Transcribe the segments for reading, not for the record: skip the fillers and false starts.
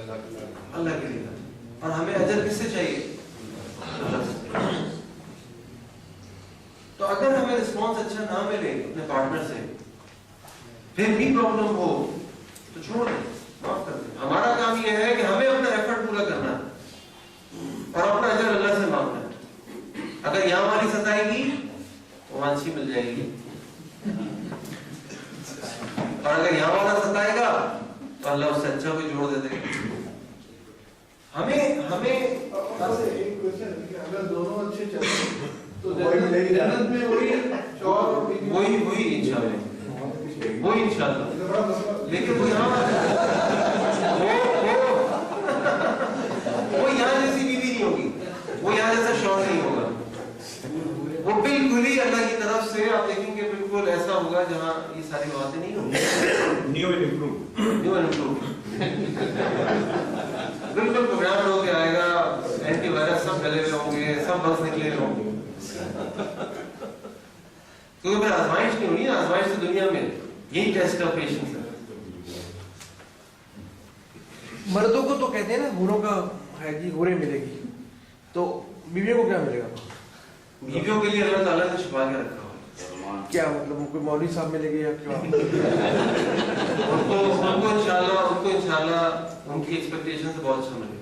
اللہ کے لیے کرتے ہیں. اور ہمیں اجر کس سے چاہیے؟ اللہ سے. تو اگر ہمیں رسپانس اچھا نہ ملے اپنے پارٹنر سے، پھر بھی پرابلم ہو تو چھوڑ دیں، معاف کر دیں. ہمارا کام یہ ہے کہ ہمیں اپنا ایفرٹ پورا کرنا ہے اور اپنا اجر اللہ سے مانگنا ہے. اگر یہاں والی ستائے گی تو وانسی مل جائے گی، اور اگر یہاں والا ستائے گا تو اللہ اس سے اچھا کوئی جوڑ دے دے گا. ہمیں ایک کوشچن کہ اگر دونوں اچھے چلیں تو جنت میں وہی انشاءاللہ لیکن وہ یہاں جیسی بیوی نہیں ہوگی، وہ یہاں جیسا شوہر نہیں ہوگا. وہ بالکل ہی اللہ کی طرف سے آپ دیکھیں گے بالکل ایسا ہوگا جہاں یہ ساری باتیں نہیں ہوں نیو اینڈ امپروو بالکل پروگرام ہو کے آئے گا. اینٹی وائرس سب ڈلے ہوئے ہوں گے، سب بگس نکلے ہوئے ہوں گے. کیونکہ پھر آزمائش نہیں ہونی نا، آزمائش تو دنیا میں یہی ٹیسٹ آف پیشنس ہے. مردوں کو تو کہتے ہیں نا حوروں کا ہے کہ حوریں ملے گی، تو بیویوں کو کیا ملے گا؟ بیویوں کے لیے اللہ تعالیٰ نے چھپا کے رکھا ہوا. کیا مطلب کوئی مولوی صاحب ملے گے یا کیا؟ ان کو انشاءاللہ ان کی ایکسپیکٹیشن سے بہت اچھا ملے گا،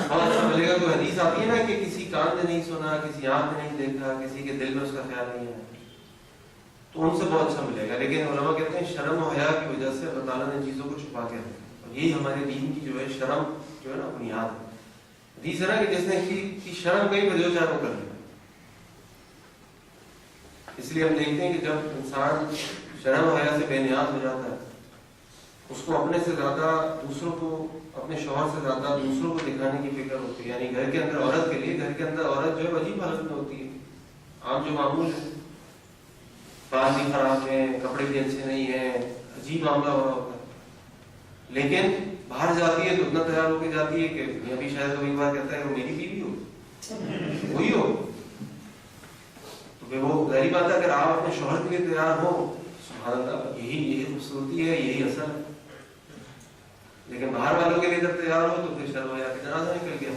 بہت اچھا ملے گا. کوئی حدیث آتی ہے نا کہ کسی کان نے نہیں سنا، کسی آنکھ نے نہیں دیکھا، کسی کے دل میں اس کا خیال نہیں ہے، تو ان سے بہت اچھا ملے گا. لیکن علماء کہتے ہیں شرم و حیا کی وجہ سے اللہ تعالیٰ نے چیزوں کو چھپا کے رکھا. اور یہی ہمارے دین کی جو ہے شرم جو ہے نا بنیاد ہے. حدیث ہے نا کہ جس نے کی شرم کہیں پہ جو چاہے وہ کر لے. اس لیے ہم دیکھتے ہیں کہ جب انسان شرم و حیا سے بے نیاز ہو جاتا ہے، اس کو اپنے سے زیادہ دوسروں کو، اپنے شوہر سے زیادہ دوسروں کو دکھانے کی فکر ہوتی ہے. یعنی گھر کے اندر عورت کے لیے، گھر کے اندر عورت جو ہے عجیب حالت میں ہوتی ہے. عام جو معمول ہے، بال بھی خراب ہیں، کپڑے بھی اچھے نہیں ہیں، عجیب معاملہ ہو رہا ہوتا ہے. لیکن باہر جاتی ہے تو اتنا تیار ہو کے جاتی ہے کہ ابھی شاید وہ ایک بار کہتا ہے وہ میری بیوی ہو، وہی ہو. تو پھر وہ ظاہری بات ہے اگر آپ اپنے شوہر کے لیے تیار ہو، سبحان اللہ، یہی خوبصورتی ہے، یہی اثر ہے. لیکن باہر والوں کے لیے جب تیار ہو تو پھر شرم حیا کا جنازہ نکل گیا.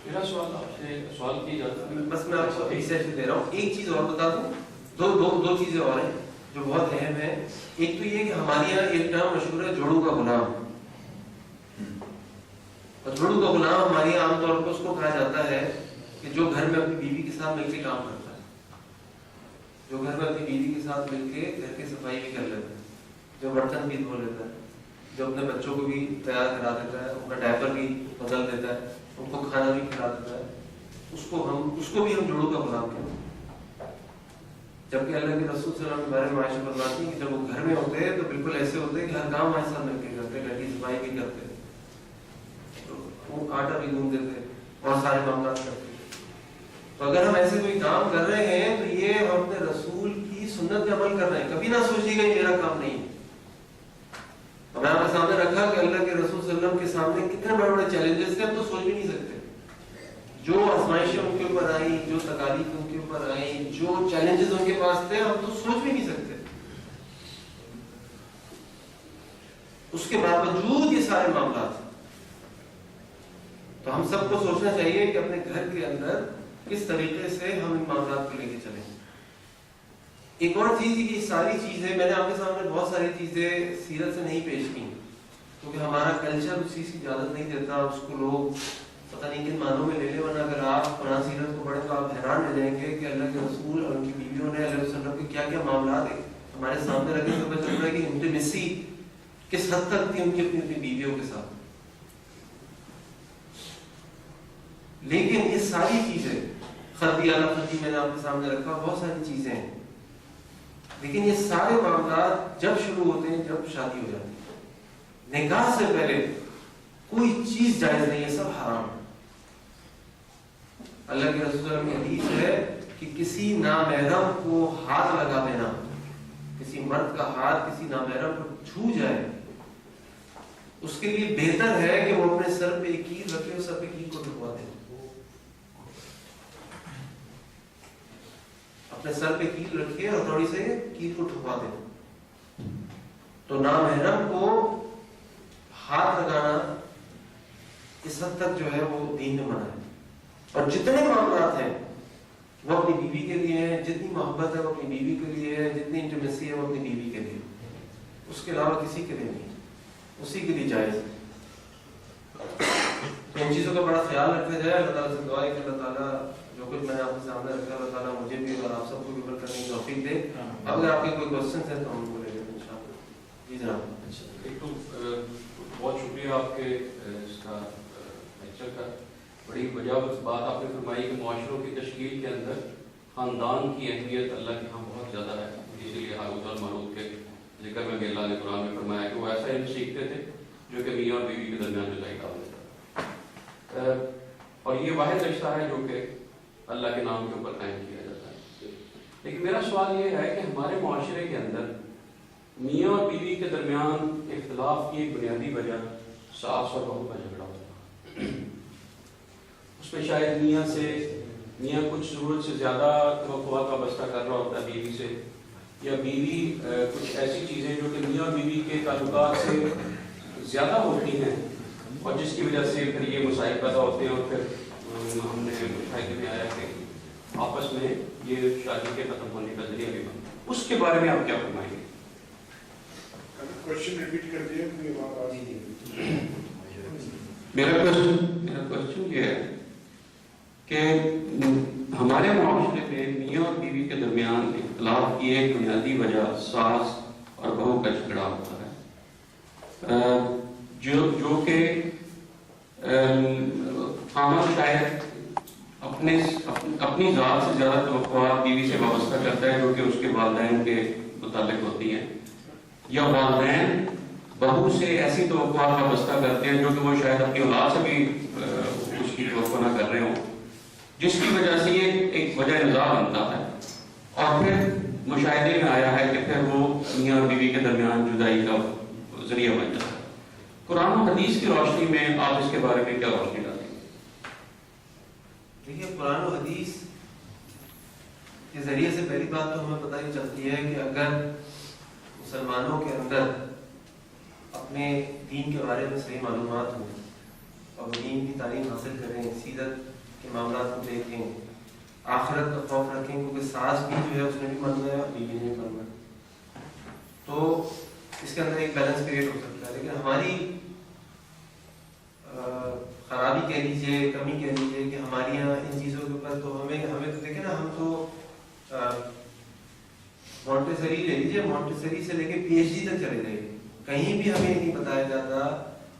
میرا سوال کی جاتا ہے، بس میں آپ کو ایک دے رہا ہوں. ایک چیز اور بتا دوں، دو چیزیں اور ہیں جو بہت اہم ہیں. ایک تو یہ کہ ہمارے یہاں ایک ٹرم مشہور ہے جوڑوں کا غلام. اور جوڑوں کا غلام ہمارے یہاں عام طور پر اس کو کہا جاتا ہے کہ جو گھر میں اپنی بیوی کے ساتھ مل کے کام کرتا ہے، جو گھر میں اپنی بیوی کے ساتھ مل کے گھر کی صفائی بھی کر لیتا ہے، جو برتن بھی دھو لیتا ہے، جو اپنے بچوں کو بھی تیار کرا دیتا ہے، ان کا ڈائپر بھی بدل دیتا ہے، ان کو کھانا بھی کھلا دیتا ہے، اس کو بھی ہم جوڑوں کا غلام کہتے ہیں. جبکہ اللہ کے رسول صلی اللہ علیہ وسلم کے بارے میں عائشہ فرماتی ہیں کہ جب وہ گھر میں ہوتے ہیں تو بالکل ایسے ہوتے ہیں کہ ہر کام ہمارے ساتھ مل کے کرتے، گھر کی صفائی بھی کرتے، وہ آٹا بھی گوندھ دیتے اور سارے معاملات کرتے. تو اگر ہم ایسے کوئی کام کر رہے ہیں تو یہ ہم اپنے رسول کی سنت پہ عمل کر رہے ہیں. کبھی نہ سوچیے گا میرا کام نہیں. میں آپ کے سامنے رکھا کہ اللہ کے رسول صلی اللہ علیہ وسلم کے سامنے کتنے بڑے بڑے چیلنجز تھے، ہم تو سوچ بھی نہیں سکتے. جو آزمائشیں ان کے اوپر آئیں، جو تکالیف ان کے اوپر آئیں، جو چیلنجز ان کے پاس تھے، ہم تو سوچ بھی نہیں سکتے. اس کے باوجود یہ سارے معاملات، تو ہم سب کو سوچنا چاہیے کہ اپنے گھر کے اندر کس طریقے سے ہم ان معاملات کو لے کے چلیں. ایک اور چیز یہ ساری چیزیں میں نے آپ کے سامنے بہت ساری چیزیں سیرت سے نہیں پیش کی کیونکہ ہمارا کلچر اس چیز کی اجازت نہیں دیتا. اس کو لوگ پتہ نہیں کن معنوں میں لے لیں، ورنہ اگر آپ قرآن سیرت کو پڑھیں تو آپ حیران رہ جائیں گے کہ اللہ کے رسول اور ان کی بیویوں نے علیہ وسلم کے کیا کیا معاملات ہیں ہمارے سامنے رکھے. تو پتہ چل رہا ہے کہ انٹیمیسی کس حد تک تھی ان کی اپنی بیویوں کے ساتھ. لیکن یہ ساری چیزیں خطی خطی میں نے آپ کے سامنے رکھا، بہت ساری چیزیں ہیں، لیکن یہ سارے معاملات جب شروع ہوتے ہیں جب شادی ہو جاتی ہے. نکاح سے پہلے کوئی چیز جائز نہیں ہے، سب حرام. اللہ کے رسول صلی اللہ علیہ وسلم کی حدیث ہے کہ کسی نامحرم کو ہاتھ لگا دینا، کسی مرد کا ہاتھ کسی نامحرم کو چھو جائے، اس کے لیے بہتر ہے کہ وہ اپنے سر پہ ایک کیل رکھے اور سر پہ کیل کو ٹھکوا دے. اپنے سر پہ کیل رکھے اور تھوڑی سے کیل کو ٹھکوا دے. تو نامحرم کو ہاتھ لگانا اس حد تک جو ہے وہ دین میں منع ہے. اور جتنے معاملات ہیں وہ اپنی بیوی کے لیے ہیں, جتنی محبت ہے وہ اپنی بیوی کے لیے ہے, جتنی انٹیمیسی ہے وہ اپنی بیوی کے لیے, اس کے علاوہ کسی کے لیے نہیں, اسی کے لیے جائز ہے. تو ان چیزوں کا بڑا خیال رکھا جائے. اللہ تعالیٰ سے دعا ہے کہ اللہ تعالیٰ جو کچھ میں نے آپ کے سامنے رکھا اللہ تعالیٰ مجھے بھی اور آپ سب کو بھی عمل کرنے کی توفیق دے. اگر آپ کے کوئی کوشچنس ہیں تو ہم کو لے لیں انشاءاللہ. جی جناب. ایک تو بہت شکریہ آپ کے اس کا لیکچر کا. بڑی وجہ بات آپ نے فرمائی کہ معاشروں کی تشکیل کے اندر خاندان کی اہمیت اللہ کے ہاں بہت زیادہ ہے. اسی لیے ہاروت اور ماروت کے ذکر میں بھی اللہ نے قرآن میں فرمایا کہ وہ ایسا علم سیکھتے تھے جو کہ میاں اور بیوی کے درمیان جدائی ڈال دیتا ہے. اور یہ واحد رشتہ ہے جو کہ اللہ کے نام کے اوپر قائم کیا جاتا ہے. لیکن میرا سوال یہ ہے کہ ہمارے معاشرے کے اندر میاں اور بیوی کے درمیان اختلاف کی ایک بنیادی وجہ ساس اور بہو کا جھگڑا ہوتا ہے. اس میں شاید میاں کچھ ضرورت سے زیادہ توقعات وابستہ کر رہا ہوتا ہے بیوی سے, یا بیوی کچھ ایسی چیزیں جو کہ میاں اور بیوی کے تعلقات سے زیادہ ہوتی ہیں اور جس کی وجہ سے پھر یہ مسائل پیدا ہوتے ہیں. اور پھر ہم نے فائدے میں آیا کہ آپس میں یہ شادی کے ختم ہونے کا ذریعہ بھی بنا. اس کے بارے میں آپ کیا فرمائیں گے؟ میرا کوشچن یہ ہے کہ ہمارے معاشرے میں میاں اور بیوی کے درمیان اختلاف کی ایک بنیادی وجہ ساس اور بہو کا جھگڑا ہوتا ہے, جو کہ خامد شاید اپنی ذات سے زیادہ توقعات بیوی سے وابستہ کرتا ہے جو کہ اس کے والدین کے متعلق ہوتی ہیں, یا والدین بہو سے ایسی توقعات وابستہ کرتے ہیں جو کہ وہ شاید اپنی اولاد سے بھی اس کی توقع نہ کر رہے ہوں, جس کی وجہ سے یہ ایک وجہ نزاع بنتا ہے. اور پھر مشاہدے میں آیا ہے کہ پھر وہ میاں اور بیوی کے درمیان جدائی کا ذریعہ بن جاتا ہے. قرآن و حدیث کی روشنی میں آپ اس کے بارے میں کیا روشنی ڈالیں گے؟ دیکھیے, قرآن و حدیث کے ذریعے سے پہلی بات تو ہمیں پتہ ہی چلتی ہے کہ اگر مسلمانوں کے اندر اپنے دین کے بارے میں صحیح معلومات ہوں اور وہ دین کی تعلیم حاصل کریں, سیرت کے معاملات کو دیکھیں, آخرت کا خوف رکھیں, کیونکہ ساس بھی جو ہے اس نے بھی مرنا ہے اور بیوی نے بھی مرنا ہے, تو اس کے اندر ایک بیلنس کریٹ ہو سکتا ہے. لیکن ہماری خرابی کہہ لیجیے, کمی کہہ لیجیے کہ ہماری یہاں ان چیزوں کے اوپر تو ہمیں تو دیکھیں نا, ہم تو مونٹیسری لے لیجیے, مونٹیسری سے لے کے پی ایچ ڈی تک چلے گئے, کہیں بھی ہمیں نہیں بتایا جاتا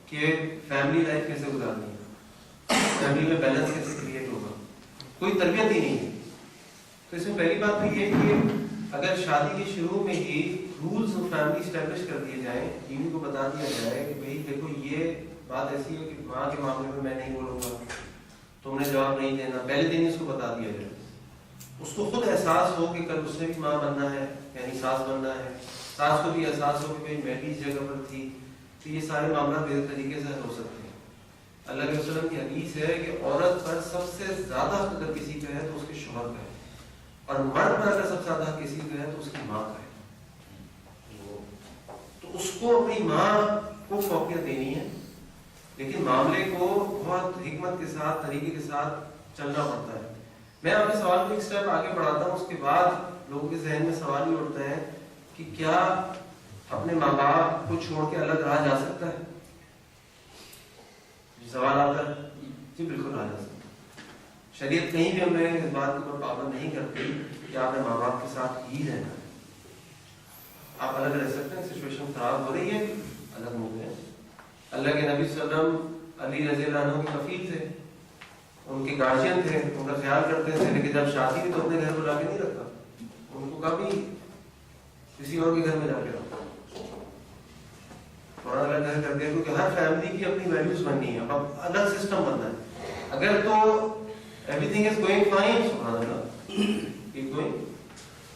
کہ فیملی لائف کیسے گزارنی ہے, فیملی میں بیلنس کیسے کریٹ ہوگا, کوئی تربیت ہی نہیں ہے. تو اس میں پہلی بات تو یہ کہ اگر شادی کے شروع میں ہی رولز آف فیملی اسٹیبلش کر دیے جائیں, بیوی کو بتا دیا جائے کہ بھائی دیکھو یہ بات ایسی ہے کہ ماں کے معاملے میں میں نہیں بولوں گا, تم نے جواب نہیں دینا, پہلے دن اس کو بتا دیا جائے, اس کو خود احساس ہو کہ کل اس نے بھی ماں بننا ہے, یعنی ساس بننا ہے, ساس کو بھی احساس ہو کہ بھائی میں بھی اس جگہ پر تھی. تو یہ سارے معاملات بے طریقے سے ہو سکتے ہیں. اللہ کے وسلم کی حدیث ہے کہ عورت پر سب سے زیادہ حق اگر کسی کا ہے تو اس کے شوہر کا ہے, اور مرد پر اگر سب سے زیادہ حق کسی کا ہے تو اس کی ماں کا ہے. تو اس کو اپنی ماں کو فوقیت دینی ہے, لیکن معاملے کو بہت حکمت کے ساتھ, طریقے کے ساتھ چلنا پڑتا ہے. میں آپ کے سوال کو ایک سٹیپ آگے بڑھاتا ہوں, اس کے بعد لوگوں کے ذہن میں سوال یہ اٹھتا ہے کہ کیا اپنے ماں باپ کو چھوڑ کے الگ رہا جا سکتا ہے؟ سوال آتا ہے. جی بالکل رہا جا سکتا ہے. شریعت کہیں بھی ہمیں اس بات کے اوپر پابند نہیں کرتی کہ آپ نے ماں باپ کے ساتھ ہی رہنا ہے. آپ الگ رہ سکتے ہیں, سچویشن خراب ہو رہی ہے, الگ ہو گئے. اللہ کے نبی صلی اللہ علیہ وسلم علی رضی اللہ عنہ کے کفیل تھے, ان کے گارجین تھے, ان کا خیال کرتے تھے, لیکن جب شادی ہوئی تو اپنے گھر بلا کے نہیں رکھا, ان کو کبھی کسی اور کے گھر میں جا کے رکھا, اور الگ گھر کر دیا, کیونکہ ہر فیملی کی اپنی ویلیوز بننی ہے, اب الگ سسٹم بننا ہے. اگر تو everything is going fine, سبحان اللہ,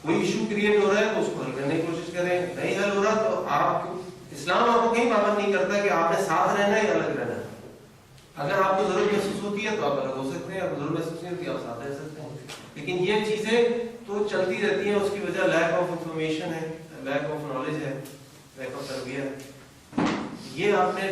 کوئی ایشو کریٹ ہو رہا ہے تو اس کو حل کرنے کی کوشش کریں, نہیں حل ہو رہا تو آپ, اسلام آپ کو کہیں پابند نہیں کرتا کہ آپ نے ساتھ رہنا ہے یا الگ رہنا ہے. اگر آپ کو ضرورت محسوس ہوتی ہے تو آپ الگ ہو سکتے ہیں, اگر ضرورت محسوس نہیں ہوتی ہے آپ ساتھ رہ سکتے ہیں. لیکن یہ چیزیں تو چلتی رہتی ہیں, اس کی وجہ لیک آف انفارمیشن ہے, لیک آف نالج ہے, لیک آف تربیت ہے. یہ آپ نے